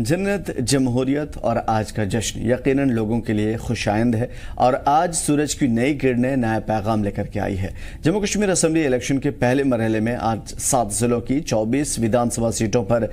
जन्नत, जमहूरियत और आज का जश्न यकीनन लोगों के लिए खुशाइंद है और आज सूरज की नई किरणें नया पैगाम लेकर के आई है। जम्मू कश्मीर असेंबली इलेक्शन के पहले मरहले में आज 7 जिलों की 24 विधानसभा सीटों पर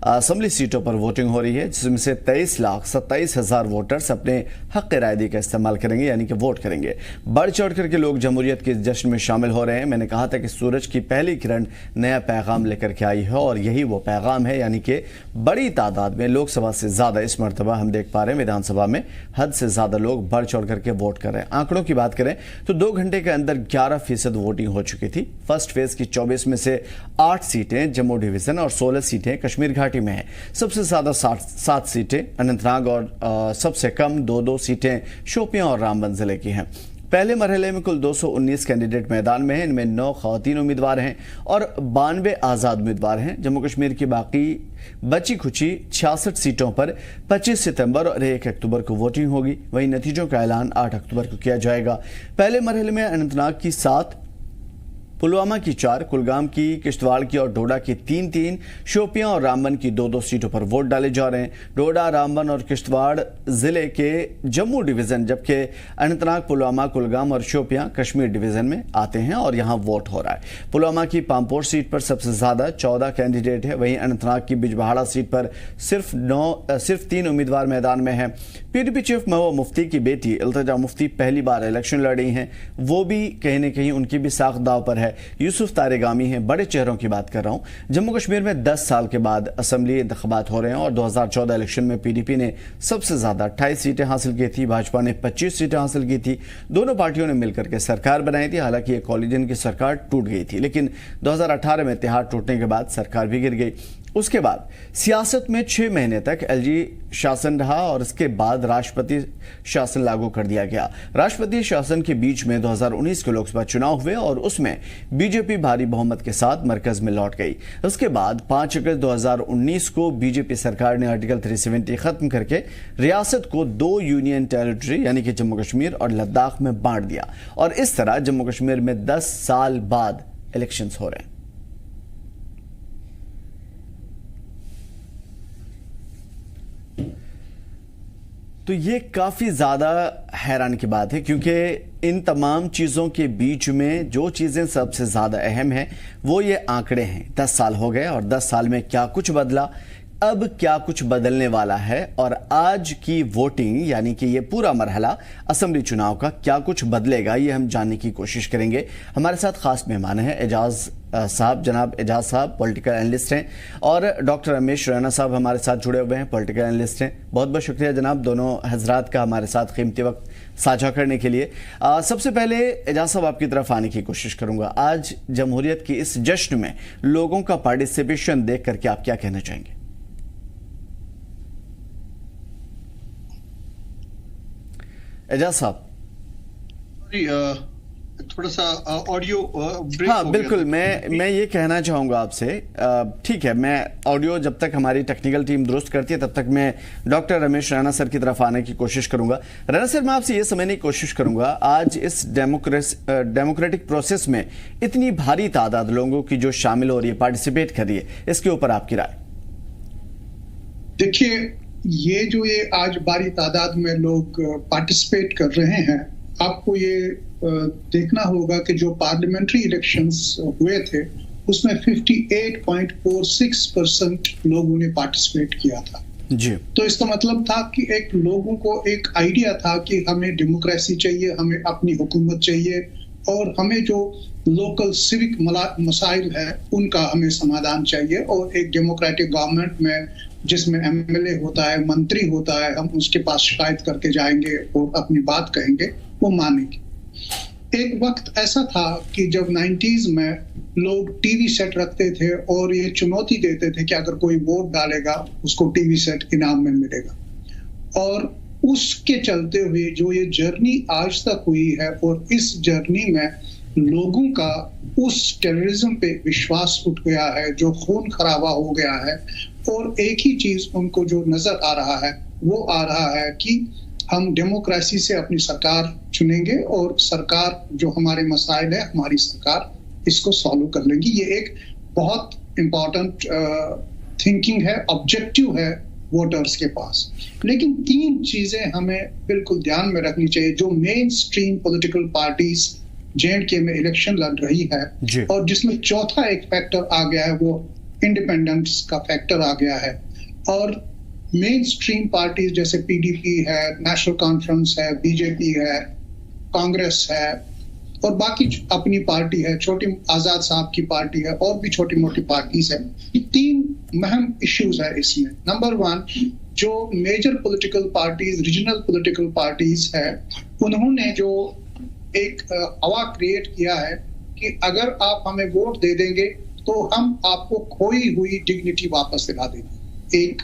असेंबली सीटों पर वोटिंग हो रही है, जिसमें से 23,27,000 वोटर्स अपने हक रायदी का इस्तेमाल करेंगे, यानी कि वोट करेंगे। बढ़ चढ़ करके लोग जमहूरियत के जश्न में शामिल हो रहे हैं। मैंने कहा था कि सूरज की पहली किरण नया पैगाम लेकर के आई है और यही वो पैगाम है, यानी कि बड़ी तादाद में लोकसभा से ज्यादा इस मरतबा हम देख पा रहे हैं विधानसभा में हद से ज्यादा लोग बढ़ चढ़ करके वोट कर रहे हैं। आंकड़ों की बात करें तो 2 घंटे के अंदर 11% वोटिंग हो चुकी थी। फर्स्ट फेज की 24 में से 8 सीटें जम्मू डिवीजन और 16 सीटें कश्मीर घाटी में है। सबसे ज्यादा 7 सीटें अनंतनाग और सबसे कम 2 सीटें शोपियां और रामबन जिले की हैं। पहले मरहले में कुल 219 कैंडिडेट मैदान में हैं। इनमें 9 खवातीन उम्मीदवार हैं और 92 आज़ाद उम्मीदवार हैं। जम्मू कश्मीर की बाकी बची खुची 66 सीटों पर 25 सितंबर और 1 अक्टूबर को वोटिंग होगी। वहीं नतीजों का ऐलान 8 अक्टूबर को किया जाएगा। पहले मरहले में अनंतनाग की 7, पुलवामा की 4, कुलगाम की, किश्तवाड़ की और डोडा की 3-3, शोपियां और रामबन की 2-2 सीटों पर वोट डाले जा रहे हैं। डोडा, रामबन और किश्तवाड़ जिले के जम्मू डिवीजन, जबकि अनंतनाग, पुलवामा, कुलगाम और शोपियां कश्मीर डिवीजन में आते हैं और यहां वोट हो रहा है। पुलवामा की पामपोर सीट पर सबसे ज्यादा 14 कैंडिडेट है। वहीं अनंतनाग की बिजबहाड़ा सीट पर सिर्फ 3 उम्मीदवार मैदान में है। पीडीपी चीफ महबूबा मुफ्ती की बेटी इल्तिजा मुफ्ती पहली बार इलेक्शन लड़ रही हैं। वो भी कहीं न कहीं उनकी भी साख दाव पर है। यूसुफ तारेगामी हैं। बड़े चेहरों की बात कर रहा हूं। जम्मू कश्मीर में 10 साल के बाद असेंबली इंतखाबात हो रहे हैं और 2014 इलेक्शन में पीडीपी ने सबसे ज्यादा 28 सीटें हासिल की थी, भाजपा ने 25 सीटें हासिल की थी। दोनों पार्टियों ने मिलकर के सरकार बनाई थी। हालांकि ये कॉलिजन की सरकार टूट गई थी, लेकिन 2018 में इत्तेहाद टूटने के बाद सरकार भी गिर गई। उसके बाद सियासत में 6 महीने तक एलजी शासन रहा और इसके बाद राष्ट्रपति शासन लागू कर दिया गया। राष्ट्रपति शासन के बीच में 2019 के लोकसभा चुनाव हुए और उसमें बीजेपी भारी बहुमत के साथ मरकज में लौट गई। उसके बाद 5 अगस्त 2019 को बीजेपी सरकार ने आर्टिकल 370 खत्म करके रियासत को 2 यूनियन टेरिटरी यानी कि जम्मू कश्मीर और लद्दाख में बांट दिया और इस तरह जम्मू कश्मीर में 10 साल बाद इलेक्शंस हो रहे हैं। तो ये काफ़ी ज़्यादा हैरान की बात है, क्योंकि इन तमाम चीज़ों के बीच में जो चीज़ें सबसे ज़्यादा अहम हैं वो ये आंकड़े हैं। 10 साल हो गए और 10 साल में क्या कुछ बदला, अब क्या कुछ बदलने वाला है और आज की वोटिंग यानी कि ये पूरा मरहला असेंबली चुनाव का क्या कुछ बदलेगा, ये हम जानने की कोशिश करेंगे। हमारे साथ खास मेहमान हैं एजाज साहब, जनाब एजाज साहब पॉलिटिकल एनालिस्ट हैं और डॉक्टर रमेश रैना साहब हमारे साथ जुड़े हुए हैं, पॉलिटिकल एनालिस्ट हैं। बहुत बहुत शुक्रिया जनाब दोनों हजरात का हमारे साथ कीमती वक्त साझा करने के लिए। सबसे पहले एजाज साहब आपकी तरफ आने की कोशिश करूंगा। आज जमहूरियत की इस जश्न में लोगों का पार्टिसिपेशन देख करके आप क्या कहना चाहेंगे? एजाज साहब। थोड़ा सा ऑडियो ब्रेक। हाँ बिल्कुल, मैं ये कहना चाहूँगा आपसे। ठीक है, मैं ऑडियो जब तक हमारी टेक्निकल टीम दुरुस्त करती है तब तक मैं डॉक्टर रमेश रैना सर की तरफ आने की कोशिश करूंगा। रैना सर, मैं आपसे ये समझने की कोशिश करूंगा, आज इस डेमोक्रेटिक प्रोसेस में इतनी भारी तादाद लोगों की जो शामिल हो रही है, पार्टिसिपेट कर रही है, इसके ऊपर आपकी राय? देखिए, ये आज बड़ी तादाद में लोग पार्टिसिपेट कर रहे हैं, आपको ये देखना होगा कि जो पार्लियामेंट्री इलेक्शंस हुए थे उसमें 58.46% लोगों ने पार्टिसिपेट किया था जी। तो इसका मतलब था कि एक लोगों को एक आइडिया था कि हमें डेमोक्रेसी चाहिए, हमें अपनी हुकूमत चाहिए और हमें जो लोकल सिविक मसाइल है उनका हमें समाधान चाहिए और एक डेमोक्रेटिक गवर्नमेंट में जिसमें एमएलए होता है, मंत्री होता है, हम उसके पास शिकायत करके जाएंगे और अपनी बात कहेंगे, वो मानेंगे। एक वक्त ऐसा था कि जब 90s में लोग टीवी सेट रखते थे और ये चुनौती देते थे कि अगर कोई वोट डालेगा उसको टीवी सेट इनाम में मिलेगा और उसके चलते हुए जो ये जर्नी आज तक हुई है और इस जर्नी में लोगों का उस टेररिज्म पे विश्वास उठ गया है, जो खून खराबा हो गया है और एक ही चीज उनको जो नजर आ रहा है वो आ रहा है कि हम डेमोक्रेसी से अपनी सरकार चुनेंगे और सरकार जो हमारे मसाइल है हमारी सरकार इसको सॉल्व कर लेंगी। ये एक बहुत इंपॉर्टेंट थिंकिंग है, ऑब्जेक्टिव है वोटर्स के पास। लेकिन 3 चीजें हमें बिल्कुल ध्यान में रखनी चाहिए। जो main stream political parties J&K में इलेक्शन लड़ रही है और जिसमें चौथा एक फैक्टर आ गया है, वो इंडिपेंडेंस का फैक्टर आ गया है। और मेन स्ट्रीम पार्टीज जैसे PDP है, नेशनल कॉन्फ्रेंस है, BJP है, कांग्रेस है और बाकी अपनी पार्टी है, छोटी आजाद साहब की पार्टी है और भी छोटी मोटी पार्टीज है। 3 अहम इश्यूज है इसमें। नंबर 1, जो major political parties, regional political parties है, उन्होंने जो एक हवा क्रिएट किया है कि अगर आप हमें वोट दे देंगे तो हम आपको खोई हुई डिग्निटी वापस दिला देंगे, एक।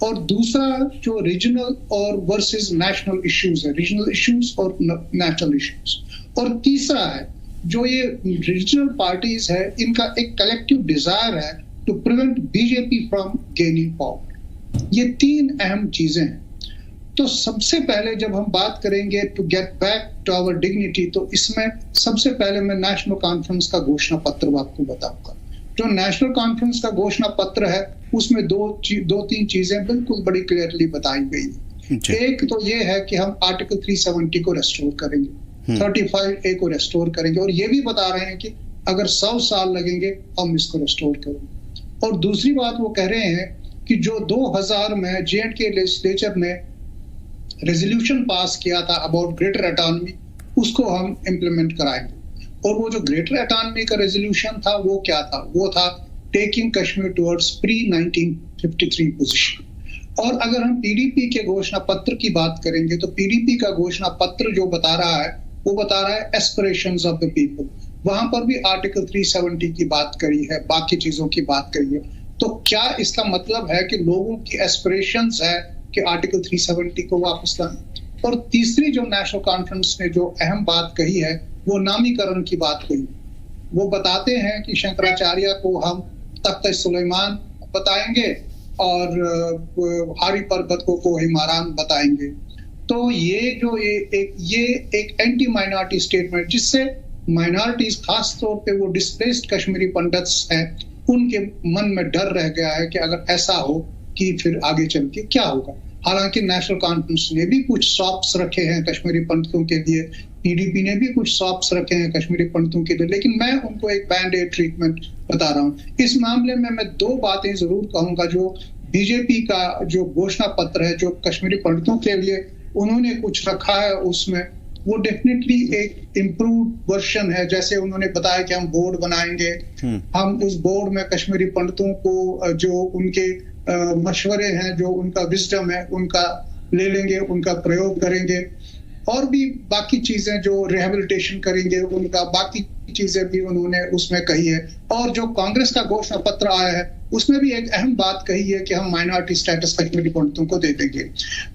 और दूसरा जो रीजनल और वर्सेस नेशनल इश्यूज है, रीजनल इश्यूज और नेशनल इश्यूज। और तीसरा है जो ये रीजनल पार्टीज है, इनका एक कलेक्टिव डिजायर है to prevent BJP from gaining power. ये 3 अहम चीजें हैं। तो सबसे पहले जब हम बात करेंगे to get back to our dignity, तो इसमें सबसे पहले मैं नेशनल कॉन्फ्रेंस का घोषणा पत्र आपको बताऊंगा। जो नेशनल कॉन्फ्रेंस का घोषणा पत्र है उसमें 2-3 चीजें बिल्कुल बड़ी क्लियरली बताई गई। एक तो ये है कि हम आर्टिकल 370 को रेस्टोर करेंगे, 35A को रेस्टोर करेंगे और ये भी बता रहे हैं कि अगर 100 साल लगेंगे हम इसको रेस्टोर करेंगे। और दूसरी बात वो कह रहे हैं कि जो 2000 में J&K लेजिस्लेचर ने रेजोल्यूशन पास किया था अबाउट ग्रेटर ऑटोनॉमी, उसको हम इम्प्लीमेंट कराएंगे। और वो जो ग्रेटर ऑटोनॉमी का रेजोल्यूशन था वो क्या था? वो था taking Kashmir towards pre 1953 position. और अगर हम PDP के घोषणा पत्र की बात करेंगे तो PDP का घोषणा पत्र जो बता रहा है वो बता रहा है एस्पिरेशंस ऑफ द पीपल। वहां पर भी आर्टिकल 370 की बात करी है, बाकी चीजों की बात करी है। तो क्या इसका मतलब है कि लोगों की एस्पिरेशंस है कि आर्टिकल 370 को वापस लाएं? और तीसरी जो नेशनल कॉन्फ्रेंस ने जो अहम बात कही है वो नामीकरण की बात कही। वो बताते हैं कि शंकराचार्य को हम तख्त सुलेमान बताएंगे और हारी पर्वत को कोहिमारान बताएंगे। तो ये जो एक एंटी माइनॉरिटी स्टेटमेंट, जिससे माइनॉरिटीज खास तौर पे वो डिस्प्लेस्ड कश्मीरी पंडित्स हैं, उनके मन में डर रह गया है कि अगर ऐसा हो कि फिर आगे चल के क्या होगा। हालांकि नेशनल कॉन्फ्रेंस ने भी कुछ सॉफ्ट्स रखे हैं कश्मीरी पंडितों के लिए, PDP ने भी कुछ सॉफ्ट्स रखे हैं कश्मीरी पंडितों के लिए, लेकिन मैं उनको एक बैंड-एड ट्रीटमेंट बता रहा हूँ। इस मामले में मैं 2 बातें जरूर कहूंगा। जो BJP का जो घोषणा पत्र है जो कश्मीरी पंडितों के लिए उन्होंने कुछ रखा है, उसमें वो डेफिनेटली एक इम्प्रूव्ड वर्जन है। जैसे उन्होंने बताया कि हम बोर्ड बनाएंगे, हम उस बोर्ड में कश्मीरी पंडितों को जो उनके मशवरे हैं, जो उनका विजडम है, उनका ले लेंगे, उनका प्रयोग करेंगे और भी बाकी चीजें जो रिहेबिलिटेशन करेंगे उनका, बाकी चीजें भी उन्होंने उसमें कही है। और जो कांग्रेस का घोषणा पत्र आया है उसमें भी एक अहम बात कही है कि हम माइनॉरिटी स्टेटस कश्मीरी पंडितों को दे देंगे।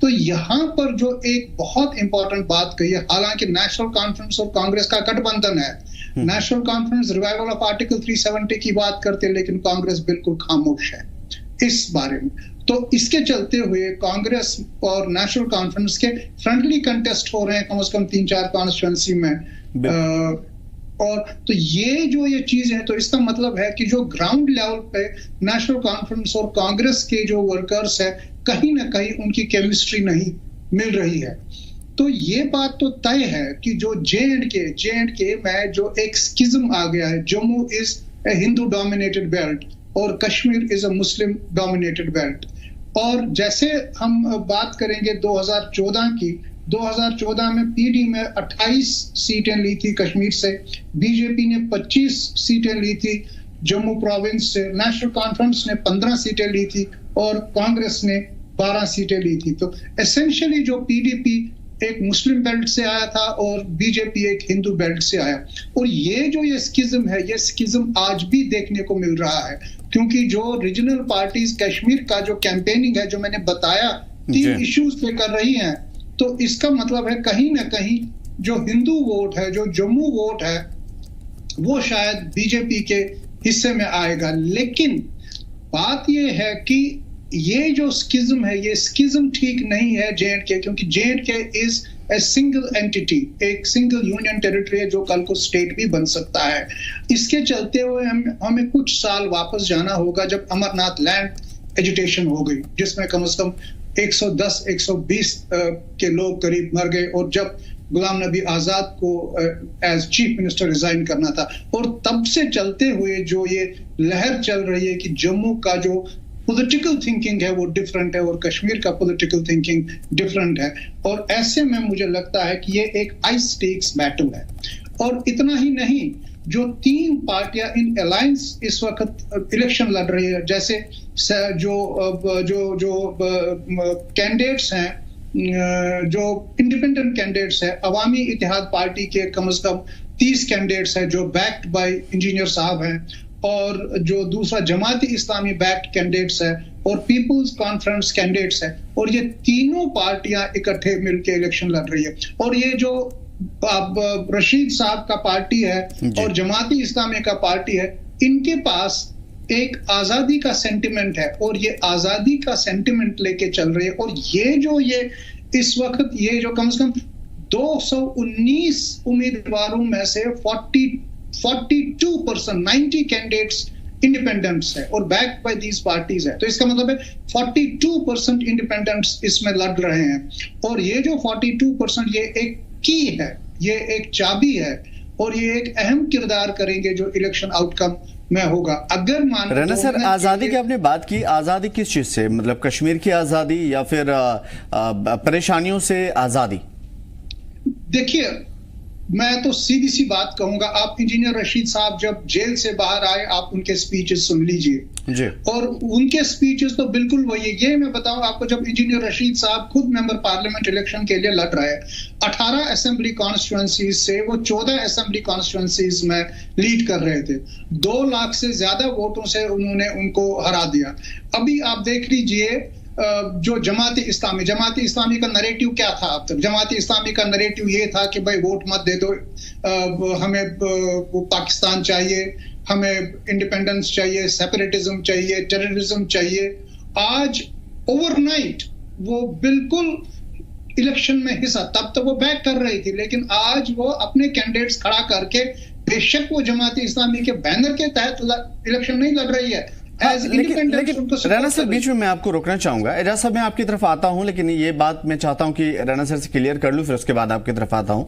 तो यहाँ पर जो एक बहुत इंपॉर्टेंट बात कही है, हालांकि नेशनल कॉन्फ्रेंस और कांग्रेस का गठबंधन है, national conference revival of article 370 की बात करते हैं, लेकिन कांग्रेस बिल्कुल खामोश है इस बारे में। तो इसके चलते हुए कांग्रेस और नेशनल कॉन्फ्रेंस के फ्रेंडली कंटेस्ट हो रहे हैं कम से कम 3-4 कॉन्स्टिट्यूएंसी में। और तो ये चीज है, तो इसका मतलब है कि जो ग्राउंड लेवल पे नेशनल कॉन्फ्रेंस और कांग्रेस के जो वर्कर्स है, कहीं ना कहीं उनकी केमिस्ट्री नहीं मिल रही है। तो ये बात तो तय है कि जो J&K में जो एक स्किज्म आ गया है, Jammu is a Hindu dominated belt और Kashmir is a Muslim dominated belt. और जैसे हम बात करेंगे 2014 की, 2014 में PD में 28 सीटें ली थी कश्मीर से, BJP ने 25 सीटें ली थी जम्मू प्रोविंस से, नेशनल कॉन्फ्रेंस ने 15 सीटें ली थी और कांग्रेस ने 12 सीटें ली थी। तो एसेंशियली जो PDP एक मुस्लिम बेल्ट से आया था और BJP एक हिंदू बेल्ट से आया। और ये स्किज्म है, ये स्किज्म आज भी देखने को मिल रहा है, क्योंकि जो रीजनल पार्टीज कश्मीर का जो कैंपेनिंग है, जो मैंने बताया 3 इश्यूज पे कर रही हैं, तो इसका मतलब है कहीं ना कहीं जो हिंदू वोट है, जो जम्मू वोट है, वो शायद BJP के हिस्से में आएगा। लेकिन बात ये है कि ये जो स्किज्म है, ये स्किज्म ठीक नहीं है J&K, क्योंकि J&K is a single entity, एक सिंगल यूनियन टेरिटरी है जो कल को स्टेट भी बन सकता है। इसके चलते हुए हमें कुछ साल वापस जाना होगा, जब अमरनाथ लैंड एजिटेशन हो गई, जिसमें कम से कम 110-120 के लोग करीब मर गए, और जब गुलाम नबी आजाद को एज चीफ मिनिस्टर रिजाइन करना था, और तब से चलते हुए जो ये लहर चल रही है कि जम्मू का जो पॉलिटिकल थिंकिंग है वो डिफरेंट है और कश्मीर का पॉलिटिकल थिंकिंग डिफरेंट है, और ऐसे में मुझे लगता है कि ये एक हाई स्टेक्स बैटल है। और इतना ही नहीं, जो 3 पार्टियां इन अलायंस इस वक्त इलेक्शन लड़ रही है, जैसे जो कैंडिडेट्स हैं, जो इंडिपेंडेंट कैंडिडेट्स हैं, अवामी इत्तेहाद पार्टी के कम से कम 30 कैंडिडेट्स हैं जो बैक्ड बाय इंजीनियर साहब हैं, और जो दूसरा जमात इस्लामी बैक्ड कैंडिडेट्स है, और पीपल्स कॉन्फ्रेंस कैंडिडेट्स है, और ये तीनों पार्टियां इकट्ठे मिलकर इलेक्शन लड़ रही है। और ये जो अब रशीद साहब का पार्टी है और जमाती इस्लामी का पार्टी है, इनके पास एक आजादी का सेंटिमेंट है, और ये आजादी का सेंटिमेंट लेके चल रही है। और ये इस वक्त ये जो कम से कम 219 उम्मीदवारों में से 42%, 90 कैंडिडेट्स इंडिपेंडेंट्स है और बैक्ड बाय दीज पार्टीज है। तो इसका मतलब है 42% इंडिपेंडेंट्स इसमें लड़ रहे हैं, और ये जो 42% ये एक की है, ये एक चाबी है, और ये एक अहम किरदार करेंगे जो इलेक्शन आउटकम में होगा। अगर मान राणा सर, आजादी की आपने बात की, आजादी किस चीज से, मतलब कश्मीर की आजादी या फिर परेशानियों से आजादी? देखिए, मैं तो सीधी सी बात कहूंगा, आप इंजीनियर रशीद साहब जब जेल से बाहर आए, आप उनके स्पीचेस सुन लीजिए जी। और उनके स्पीचेस तो बिल्कुल वही है। ये मैं बताऊं आपको, जब इंजीनियर रशीद साहब खुद मेंबर पार्लियामेंट इलेक्शन के लिए लड़ रहे हैं, 18 असेंबली कॉन्स्टिट्यूएंसीज से वो 14 असेंबली कॉन्स्टिट्यूएंसीज में लीड कर रहे थे, 2 लाख से ज्यादा वोटों से उन्होंने उनको हरा दिया। अभी आप देख लीजिए, जो जमाती इस्लामी का नरेटिव क्या था अब तक? जमाती इस्लामी का नरेटिव ये था कि भाई वोट मत दे दो, हमें पाकिस्तान चाहिए, हमें इंडिपेंडेंस चाहिए, सेपरेटिज्म चाहिए, टेररिज्म चाहिए। आज ओवरनाइट वो बिल्कुल इलेक्शन में हिस्सा, तब तो वो बैक कर रही थी, लेकिन आज वो अपने कैंडिडेट्स खड़ा करके, बेशक वो जमाती इस्लामी के बैनर के तहत इलेक्शन नहीं लड़ रही है। हाँ, लेकिन राणा सर, बीच में मैं आपको रोकना चाहूंगा। एजाज साहब, मैं आपकी तरफ आता हूं, लेकिन ये बात मैं चाहता हूं कि राणा सर से क्लियर कर लूं, फिर उसके बाद आपकी तरफ आता हूं,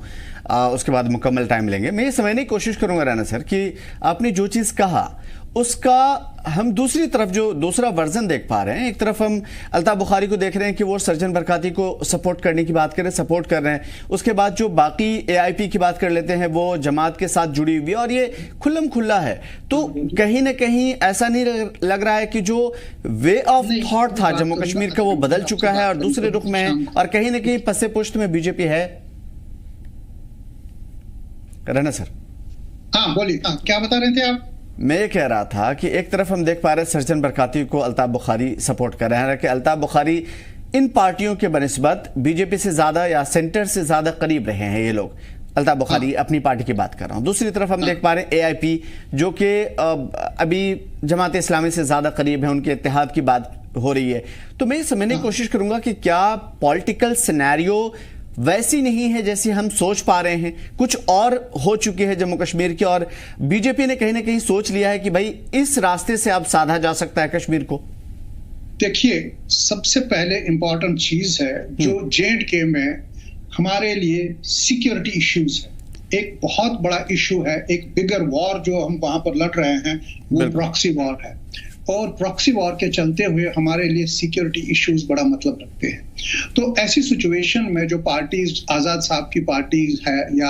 उसके बाद मुकम्मल टाइम लेंगे। मैं ये समझने की कोशिश करूंगा राणा सर कि आपने जो चीज कहा उसका हम दूसरी तरफ जो दूसरा वर्जन देख पा रहे हैं। एक तरफ हम अल्ताफ बुखारी को देख रहे हैं कि वो सर्जन बरकाती को सपोर्ट करने की बात कर रहे हैं, सपोर्ट कर रहे हैं। उसके बाद जो बाकी एआईपी की बात कर लेते हैं, वो जमात के साथ जुड़ी हुई, और ये खुल्लम खुल्ला है। तो कहीं ना कहीं ऐसा नहीं लग रहा है कि जो वे ऑफ थॉट था जम्मू कश्मीर का वो बदल चुका है और दूसरे रुख में है, और कहीं ना कहीं पस्से पुश्त में बीजेपी है? राणा सर, हाँ बोलिए, क्या बता रहे थे आप? मैं ये कह रहा था कि एक तरफ हम देख पा रहे हैं सर्जन बरकाती को अल्ताफ बुखारी सपोर्ट कर रहे हैं, कि अल्ताफ बुखारी इन पार्टियों के बनिस्बत बीजेपी से ज्यादा या सेंटर से ज्यादा करीब रहे हैं ये लोग। अल्ताफ बुखारी अपनी पार्टी की बात कर रहा हूं। दूसरी तरफ हम देख पा रहे हैं एआईपी, जो कि अभी जमात इस्लामी से ज्यादा करीब है, उनके इत्तेहाद की बात हो रही है। तो मैं ये समझने की कोशिश करूंगा कि क्या पॉलिटिकल सिनेरियो वैसी नहीं है जैसी हम सोच पा रहे हैं, कुछ और हो चुकी है जम्मू कश्मीर की, और बीजेपी ने कहीं ना कहीं सोच लिया है कि भाई इस रास्ते से अब साधा जा सकता है कश्मीर को? देखिए, सबसे पहले इंपॉर्टेंट चीज है जो J&K में हमारे लिए सिक्योरिटी इश्यूज है। एक बहुत बड़ा इश्यू है, एक बिगर वॉर जो हम वहां पर लड़ रहे हैं, वो प्रॉक्सी वॉर है, और प्रॉक्सी वॉर के चलते हुए हमारे लिए सिक्योरिटी इश्यूज बड़ा मतलब रखते हैं। तो ऐसी सिचुएशन में जो पार्टीज, आजाद साहब की पार्टी है या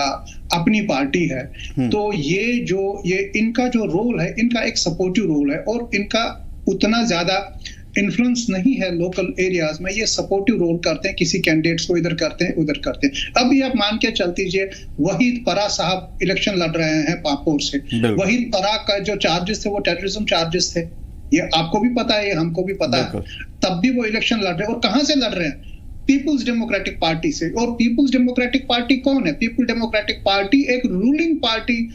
अपनी पार्टी है, तो ये इनका जो रोल है, इनका एक सपोर्टिव रोल है, और इनका उतना ज्यादा इन्फ्लुएंस नहीं है लोकल एरियाज में। ये सपोर्टिव रोल करते हैं, किसी कैंडिडेट्स को इधर करते हैं, उधर करते हैं। अभी आप मान के चल दीजिए, वहीद परा साहब इलेक्शन लड़ रहे हैं पापोर से। वहीद परा का जो चार्जेस थे वो टेररिज्म चार्जेस थे, ये आपको भी पता है, हमको भी पता है। तब भी वो इलेक्शन लड़ रहे हैं, और कहां से लड़ रहे हैं? पीपुल्स डेमोक्रेटिक पार्टी से। और पीपुल्स डेमोक्रेटिक पार्टी कौन है? पीपुल्स डेमोक्रेटिक पार्टी एक रूलिंग पार्टी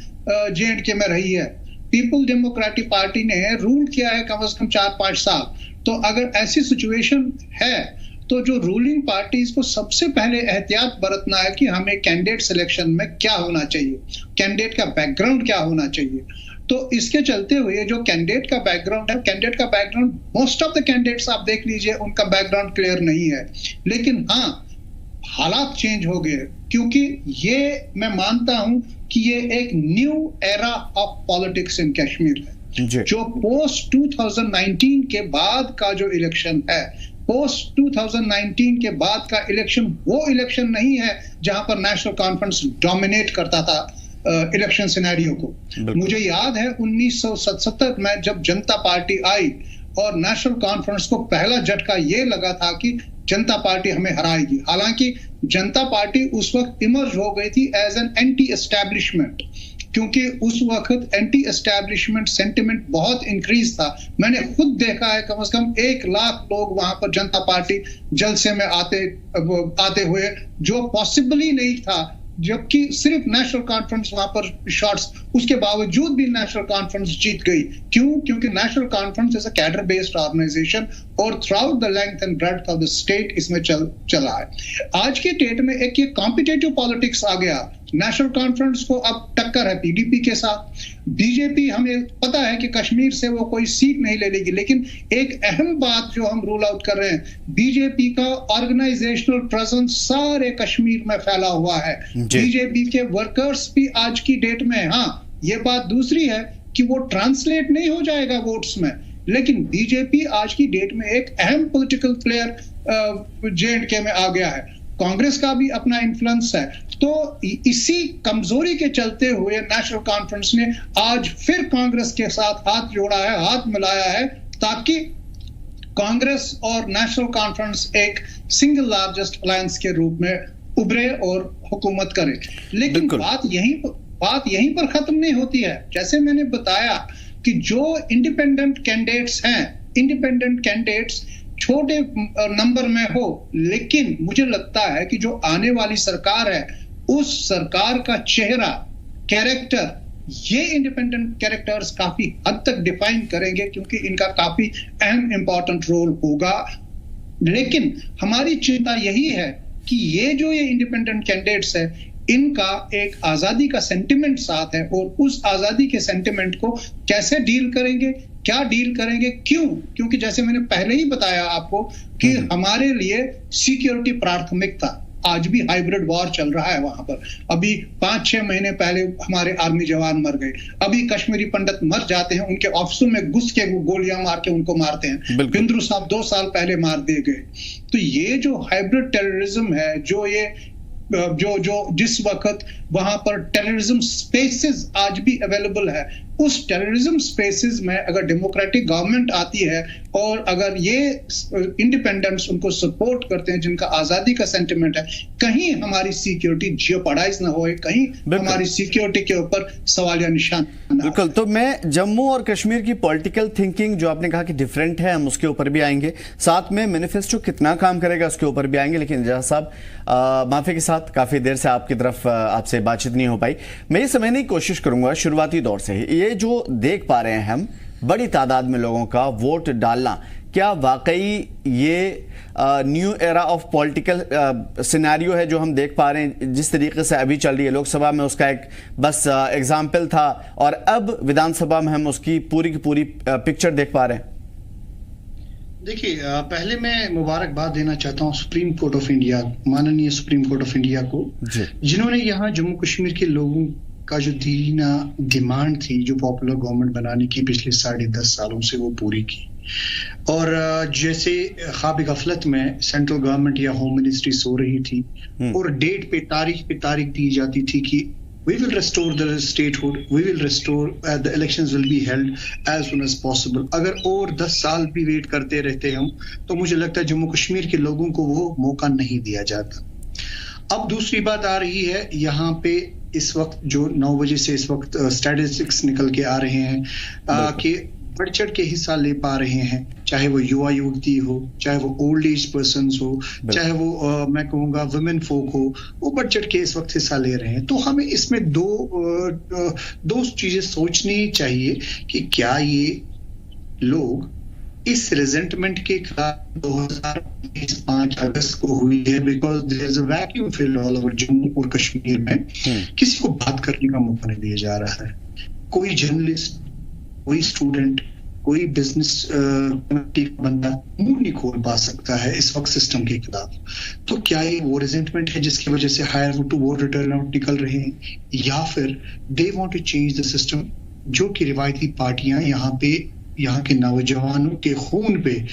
J&K में रही है। पीपुल्स डेमोक्रेटिक पार्टी ने रूल किया है कम से कम 4-5 साल। तो अगर ऐसी सिचुएशन है, तो जो रूलिंग पार्टीज को सबसे पहले एहतियात बरतना है कि हमें कैंडिडेट सिलेक्शन में क्या होना चाहिए, कैंडिडेट का बैकग्राउंड क्या होना चाहिए। तो इसके चलते हुए जो कैंडिडेट का बैकग्राउंड है, कैंडिडेट का background, most of the candidates आप देख लीजिए उनका बैकग्राउंड क्लियर नहीं है। लेकिन हाँ, हालात चेंज हो गए, क्योंकि ये मैं मानता हूं कि ये एक new era of politics in Kashmir है। जो पोस्ट 2019 के बाद का जो इलेक्शन है, पोस्ट 2019 के बाद का इलेक्शन वो इलेक्शन नहीं है जहां पर नेशनल कॉन्फ्रेंस डोमिनेट करता था इलेक्शन सिनेरियो को। मुझे याद है 1977 में जब जनता पार्टी आई और नेशनल कॉन्फ्रेंस को पहला झटका ये लगा था कि जनता पार्टी हमें हराएगी। हालांकि जनता पार्टी उस वक्त इमर्ज हो गई थी एज एन एंटी एस्टैब्लिशमेंट, क्योंकि उस वक्त एंटी एस्टैब्लिशमेंट सेंटिमेंट बहुत इंक्रीज था। मैंने खुद देखा है कम से कम 1 लाख लोग वहां पर जनता पार्टी जलसे में आते हुए, जो पॉसिबल ही नहीं था, जबकि सिर्फ नेशनल कॉन्फ्रेंस वहां पर शॉट्स, उसके बावजूद भी नेशनल कॉन्फ्रेंस जीत गई। क्यों? क्योंकि National Conference is a cadre based organisation और throughout the length and breadth of the state इसमें चला है। आज के डेट में एक ये कॉम्पिटिटिव पॉलिटिक्स आ गया। नेशनल कॉन्फ्रेंस को अब टक्कर है पीडीपी के साथ। बीजेपी, हमें पता है कि कश्मीर से वो कोई सीट नहीं ले लेगी, लेकिन एक अहम बात जो हम रूल आउट कर रहे हैं, बीजेपी का ऑर्गेनाइजेशनल प्रेजेंस सारे कश्मीर में फैला हुआ है। बीजेपी के वर्कर्स भी आज की डेट में, हाँ ये बात दूसरी है कि वो ट्रांसलेट नहीं हो जाएगा वोट्स में, लेकिन बीजेपी आज की डेट में एक अहम पॉलिटिकल प्लेयर जेएंडके में आ गया है। कांग्रेस का भी अपना इन्फ्लुएंस है। तो इसी कमजोरी के चलते हुए नेशनल कॉन्फ्रेंस ने आज फिर कांग्रेस के साथ हाथ जोड़ा है, हाथ मिलाया है, ताकि कांग्रेस और नेशनल कॉन्फ्रेंस एक सिंगल लार्जेस्ट अलायंस के रूप में उभरे और हुकूमत करे। लेकिन बात यहीं पर खत्म नहीं होती है। जैसे मैंने बताया कि जो इंडिपेंडेंट कैंडिडेट्स हैं, इंडिपेंडेंट कैंडिडेट्स छोटे नंबर में हो, लेकिन मुझे लगता है कि जो आने वाली सरकार है, उस सरकार का चेहरा, कैरेक्टर, ये इंडिपेंडेंट कैरेक्टर्स काफी हद तक डिफाइन करेंगे, क्योंकि इनका काफी अहम इंपॉर्टेंट रोल होगा। लेकिन हमारी चिंता यही है कि ये इंडिपेंडेंट कैंडिडेट्स है, इनका एक आजादी का सेंटिमेंट साथ है, और उस आजादी के सेंटिमेंट को कैसे डील करेंगे, क्या डील करेंगे, क्यों? क्योंकि जैसे मैंने पहले ही बताया आपको कि हमारे लिए सिक्योरिटी प्राथमिकता। आज भी हाइब्रिड वॉर चल रहा है वहां पर। अभी 5-6 महीने पहले हमारे आर्मी जवान मर गए। अभी कश्मीरी पंडित मर जाते हैं, उनके ऑफिसों में घुस के गोलियां मार के उनको मारते हैं। बिंद्रू साहब 2 साल पहले मार दिए गए। तो ये जो हाइब्रिड टेररिज्म है, जो जिस वक्त वहां पर टेररिज्म स्पेसेस आज भी अवेलेबल है, उस टेररिज्म स्पेसेस में अगर डेमोक्रेटिक गवर्नमेंट आती है और अगर ये इंडिपेंडेंट्स उनको सपोर्ट करते हैं, जिनका आजादी का सेंटिमेंट है, कहीं हमारी सिक्योरिटी जियोपाडाइज ना होए, कहीं हमारी सिक्योरिटी के ऊपर सवालिया निशान। बिल्कुल। तो मैं जम्मू और कश्मीर की पॉलिटिकल थिंकिंग जो आपने कहा कि डिफरेंट है, हम उसके ऊपर भी आएंगे, साथ में मैनिफेस्टो कितना काम करेगा उसके ऊपर भी आएंगे। लेकिन एजाज साहब, माफी के साथ काफी देर से आपकी तरफ आपसे बातचीत नहीं हो पाई। मैं ये समझने की कोशिश करूंगा शुरुआती दौर से ही, ये जो देख पा रहे हैं हम बड़ी तादाद में लोगों का वोट डालना, क्या वाकई ये new era of political scenario है जो हम देख पा रहे हैं, जिस तरीके से अभी चल रही है लोकसभा में, उसका एक बस एग्जाम्पल था, और अब विधानसभा में हम उसकी पूरी की पूरी पिक्चर देख पा रहे हैं? देखिए, पहले मैं मुबारकबाद देना चाहता हूँ सुप्रीम कोर्ट ऑफ इंडिया, माननीय सुप्रीम कोर्ट ऑफ इंडिया को, जिन्होंने यहाँ जम्मू कश्मीर के लोगों का जो डिमांड थी, जो पॉपुलर गवर्नमेंट बनाने की पिछले 10.5 सालों से, वो पूरी की। और जैसे ख्वाब गफलत में सेंट्रल गवर्नमेंट या होम मिनिस्ट्री सो रही थी और डेट पे तारीख दी जाती थी कि we will restore the statehood, we will restore, the elections will be held as soon as possible। अगर और 10 साल भी वेट करते रहते हम, तो मुझे लगता है जम्मू कश्मीर के लोगों को वो मौका नहीं दिया जाता। अब दूसरी बात आ रही है, यहाँ पे इस वक्त जो 9 बजे से इस वक्त स्टैटिस्टिक्स निकल के आ रहे हैं कि बढ़ चढ़ के हिस्सा ले पा रहे हैं, चाहे वो युवा युवती हो, चाहे वो ओल्ड एज पर्सन हो, चाहे वो मैं कहूँगा वुमेन फोक हो, वो बढ़ चढ़ के इस वक्त हिस्सा ले रहे हैं। तो हमें इसमें दो चीजें सोचनी चाहिए कि क्या ये लोग इस रिजेंटमेंट के खिलाफ 2025 अगस्त को हुई है, because there is a vacuum fill all over Jammu और कश्मीर में, किसी को बात करने का मौका नहीं दिया जा रहा है। कोई जर्नलिस्ट, कोई स्टूडेंट, कोई बिजनेस कम्युनिटी का बंदा मुंह नहीं खोल पा सकता है इस वक्त सिस्टम के खिलाफ। तो क्या ये वो रिजेंटमेंट है जिसकी वजह से higher to vote return out निकल रहे हैं, या फिर they want to change the system, जो कि रिवायती पार्टियां यहाँ के नौजवानों के खून पे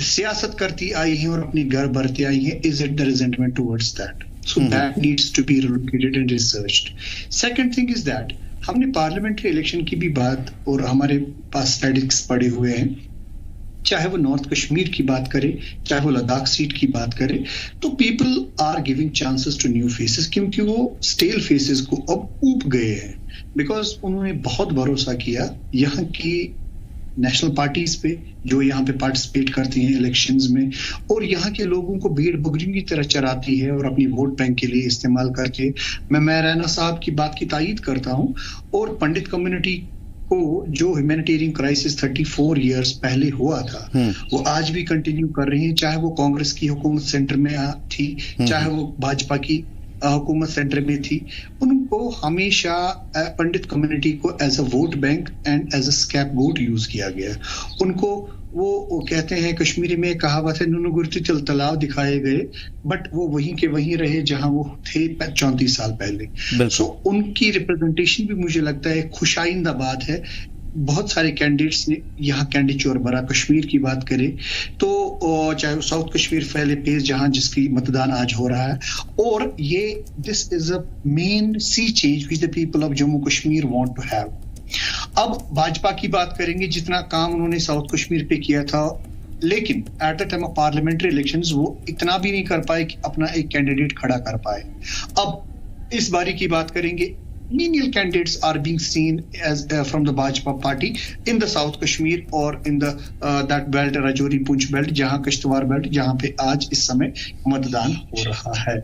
सियासत करती आई हैं और अपनी घर भरती आई हैं? Is it the resentment towards that? So that needs to be relocated and researched. Second thing is that हमने पार्लियामेंट्री इलेक्शन की भी बात, और हमारे पास स्टैटिस्टिक्स पड़े हुए हैं, चाहे वो नॉर्थ कश्मीर की बात करें, चाहे वो लद्दाख सीट की बात करें, तो people are giving chances to new faces, क्योंकि वो स्टेल फेसेस को अब ऊब गए हैं। बिकॉज उन्होंने बहुत भरोसा किया यहाँ की नेशनल पार्टीज पे, जो यहाँ पे पार्टिसिपेट करती हैं इलेक्शंस में, और यहाँ के लोगों को भीड़ बकरियों की तरह चराती है और अपनी वोट बैंक के लिए इस्तेमाल करके। मैं रैना साहब की बात की तायीद करता हूँ, और पंडित कम्युनिटी को जो ह्यूमैनिटेरियन क्राइसिस 34 इयर्स पहले हुआ था वो आज भी कंटिन्यू कर रहे हैं, चाहे वो कांग्रेस की हुकूमत सेंटर में थी, चाहे वो भाजपा की हुकूमत सेंटर में थी। उनको हमेशा पंडित कम्युनिटी को as a vote bank and as a scapegoat use किया गया। उनको वो कहते हैं, कश्मीरी में कहावत है, नुनु गुरती चल तालाब दिखाए गए, बट वो वहीं के वहीं रहे जहां वो थे 34 साल पहले। सो उनकी रिप्रेजेंटेशन भी मुझे लगता है खुशाइंदा बात है। बहुत सारे कैंडिडेट्स ने यहाँ कैंडिडेचोर भरा। कश्मीर की बात करें तो चाहे साउथ कश्मीर फैले पेज जहां जिसकी मतदान आज हो रहा है, और ये this is a main sea change which the people of Jammu Kashmir want to have. अब भाजपा की बात करेंगे, जितना काम उन्होंने साउथ कश्मीर पे किया था, लेकिन at the time of parliamentary elections वो इतना भी नहीं कर पाए कि अपना एक कैंडिडेट खड़ा कर पाए। अब इस बारी की बात करेंगे, menial candidates are being seen as from the Bajpa party in the South Kashmir or in the that belt, Rajouri Poonch belt, जहां कश्तवार बेल्ट, जहां पे आज इस समय मतदान हो रहा है।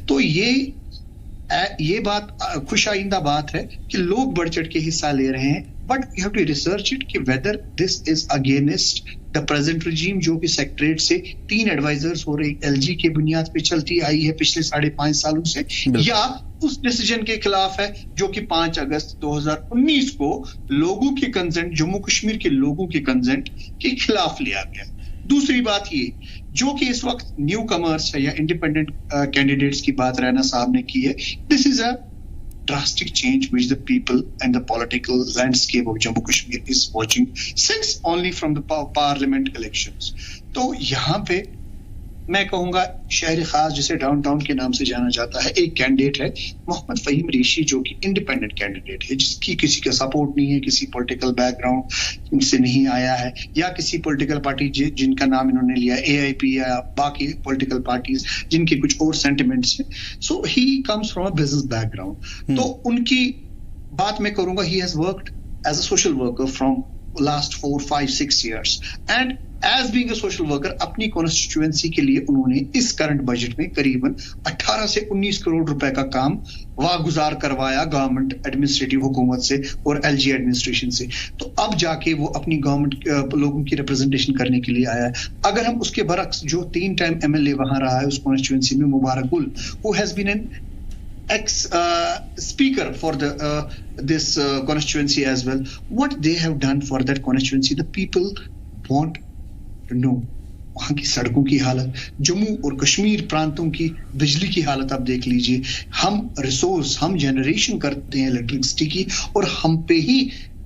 तो ये बात खुशाइंदा बात है कि लोग बढ़ चढ़ के हिस्सा ले रहे हैं, but you have to research it कि whether this is against the present regime, जो कि सेक्रेटरीट से 3 एडवाइजर्स हो रही एलजी के बुनियाद पे चलती आई है पिछले 5.5 सालों से, या उस डिसीजन के खिलाफ है जो कि 5 अगस्त 2019 को लोगों के कंसेंट, जम्मू कश्मीर के लोगों के कंसेंट के खिलाफ लिया गया। दूसरी बात ये, जो कि इस वक्त न्यू कमर्स है या इंडिपेंडेंट कैंडिडेट्स की बात रैना साहब ने की है, this is a drastic change which the people and the political landscape of Jammu Kashmir is watching since only from the parliament elections. तो यहाँ पे मैं कहूंगा शहर खास, जिसे डाउनटाउन के नाम से जाना जाता है, एक कैंडिडेट है मोहम्मद फहीम रेशी, जो कि इंडिपेंडेंट कैंडिडेट है, जिसकी किसी का सपोर्ट नहीं है, किसी पॉलिटिकल बैकग्राउंड से नहीं आया है, या किसी पॉलिटिकल पार्टी जिनका नाम इन्होंने लिया AIP या बाकी पॉलिटिकल पार्टीज जिनके कुछ और सेंटिमेंट्स हैं। So he comes from a business background. तो उनकी बात मैं करूंगा, he has worked as a social worker from last 4, 5, 6 years and as being a social worker अपनी कॉन्स्टिट्यूएंसी के लिए उन्होंने इस करंट बजट में करीबन 18 से 19 करोड़ रुपए का काम वागुजार करवाया गवर्नमेंट एडमिनिस्ट्रेटिव हुकूमत से और LG एडमिनिस्ट्रेशन से। तो अब जाके वो अपनी गवर्नमेंट लोगों की रिप्रेजेंटेशन करने के लिए आया है। अगर हम उसके बरक्स जो 3 टाइम MLA वहां रहा है उस कॉन्स्टिट्यूएंसी में, मुबारक गुल, who has been an ex-speaker for this constituency as well, what they have done for that constituency, the people want to know। वहां की सड़कों की हालत, जम्मू और कश्मीर प्रांतों की बिजली की हालत आप देख लीजिए। हम रिसोर्स, हम जनरेशन करते हैं इलेक्ट्रिसिटी की, और हम पे ही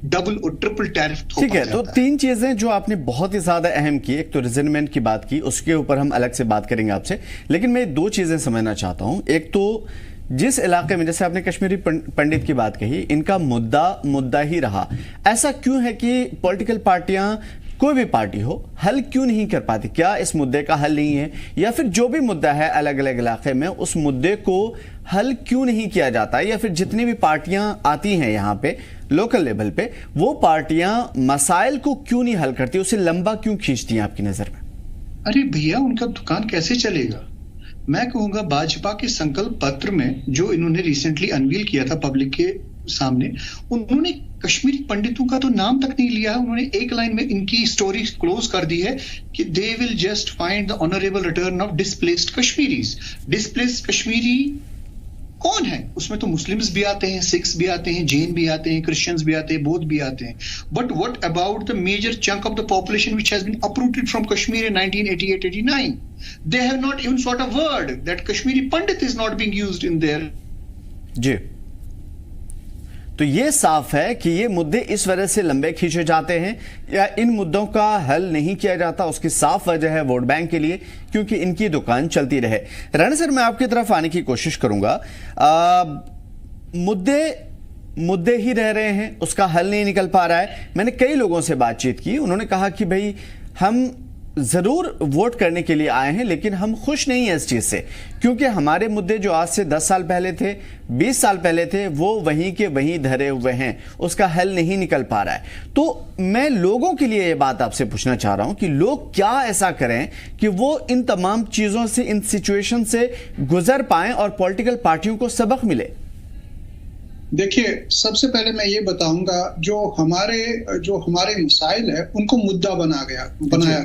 डबल और ट्रिपल टैरिफ थोपा ठीक है। तो 3 चीजें जो आपने बहुत ही ज्यादा अहम की, एक तो रिजनमेंट की बात की, उसके ऊपर हम अलग से बात करेंगे आपसे, लेकिन मैं 2 चीजें समझना चाहता हूं। एक तो जिस इलाके में, जैसे आपने कश्मीरी पंडित की बात कही, इनका मुद्दा ही रहा, ऐसा क्यों है कि पॉलिटिकल पार्टियां, कोई भी पार्टी हो, हल क्यों नहीं कर पाती? क्या इस मुद्दे का हल नहीं है, या फिर जो भी मुद्दा है अलग अलग इलाके में, उस मुद्दे को हल क्यों नहीं किया जाता, या फिर जितनी भी पार्टियां आती हैं यहाँ पे लोकल लेवल पे, वो पार्टियां मसाइल को क्यों नहीं हल करती, उसे लंबा क्यों खींचती हैं आपकी नजर में? अरे भैया, उनका दुकान कैसे चलेगा? मैं कहूंगा भाजपा के संकल्प पत्र में जो इन्होंने रिसेंटली अनवील किया था पब्लिक के सामने, उन्होंने कश्मीरी पंडितों का तो नाम तक नहीं लिया है। उन्होंने एक लाइन में इनकी स्टोरी क्लोज कर दी है कि they will just find the honourable return of displaced Kashmiris. Displaced Kashmiri कौन है उसमें? तो मुस्लिम्स भी आते हैं, सिख्स भी आते हैं, जैन भी आते हैं, क्रिश्चियंस भी आते हैं, बौद्ध भी आते हैं. But what about the major chunk of the population which has been uprooted from Kashmir in 1988-89? They have not even sought a word that Kashmiri Pandit is not being used in their. जी, तो ये साफ है कि ये मुद्दे इस वजह से लंबे खींचे जाते हैं या इन मुद्दों का हल नहीं किया जाता, उसकी साफ वजह है वोट बैंक के लिए, क्योंकि इनकी दुकान चलती रहे. राणा सर, मैं आपकी तरफ आने की कोशिश करूंगा. मुद्दे ही रह रहे हैं, उसका हल नहीं निकल पा रहा है. मैंने कई लोगों से बातचीत की, उन्होंने कहा कि भाई हम जरूर वोट करने के लिए आए हैं लेकिन हम खुश नहीं हैं इस चीज से, क्योंकि हमारे मुद्दे जो आज से 10 साल पहले थे, 20 साल पहले थे, वो वहीं के वहीं धरे हुए हैं, उसका हल नहीं निकल पा रहा है. तो मैं लोगों के लिए ये बात आपसे पूछना चाह रहा हूं कि लोग क्या ऐसा करें कि वो इन तमाम चीजों से, इन सिचुएशन से गुजर पाएं और पॉलिटिकल पार्टियों को सबक मिले. देखिए, सबसे पहले मैं ये बताऊंगा, जो हमारे मसाइल है उनको मुद्दा बनाया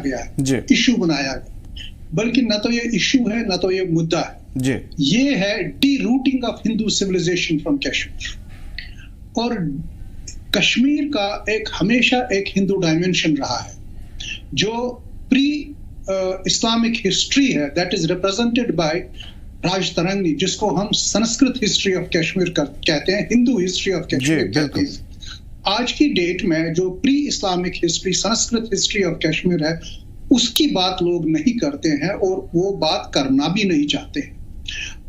गया है, इश्यू बनाया गया, बल्कि न तो ये इश्यू है न तो ये मुद्दा है. ये है derooting of Hindu civilisation from Kashmir. और कश्मीर का हमेशा एक हिंदू डायमेंशन रहा है, जो प्री इस्लामिक हिस्ट्री है, दैट इज रिप्रेजेंटेड बाय राजतरंगी, जिसको हम संस्कृत हिस्ट्री ऑफ कश्मीर कहते हैं, हिंदू हिस्ट्री ऑफ कश्मीर कहते हैं. आज की डेट में जो pre Islamic history, Sanskrit history of Kashmir है, उसकी बात लोग नहीं करते हैं और वो बात करना भी नहीं चाहते हैं.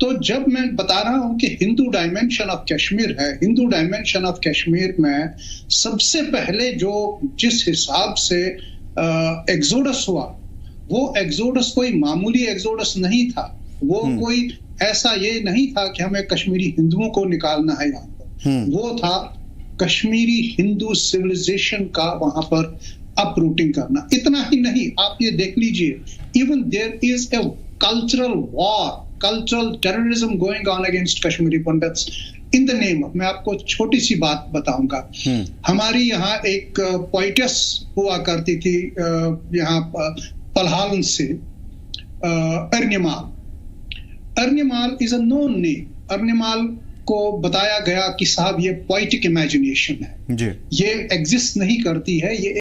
तो जब मैं बता रहा हूं कि हिंदू डायमेंशन ऑफ कश्मीर है, हिंदू डायमेंशन ऑफ कश्मीर में सबसे पहले जिस हिसाब से एक्सोडस हुआ, वो एक्सोडस कोई मामूली एक्सोडस नहीं था. वो कोई ऐसा ये नहीं था कि हमें कश्मीरी हिंदुओं को निकालना है यहाँ पर. वो था कश्मीरी हिंदू सिविलाइजेशन का वहां पर अपरूटिंग करना. इतना ही नहीं, आप ये देख लीजिए, even there is a cultural war, cultural terrorism going on against Kashmiri Pandits in the name of. मैं आपको छोटी सी बात बताऊंगा. हमारी यहाँ एक पोइटस हुआ करती थी यहाँ पलहाल से, अर्निमाल इज अ नोन नेम. अर्निमाल को बताया गया कि साहब ये पोइटिक इमेजिनेशन है, ये एग्जिस्ट नहीं करती है, ये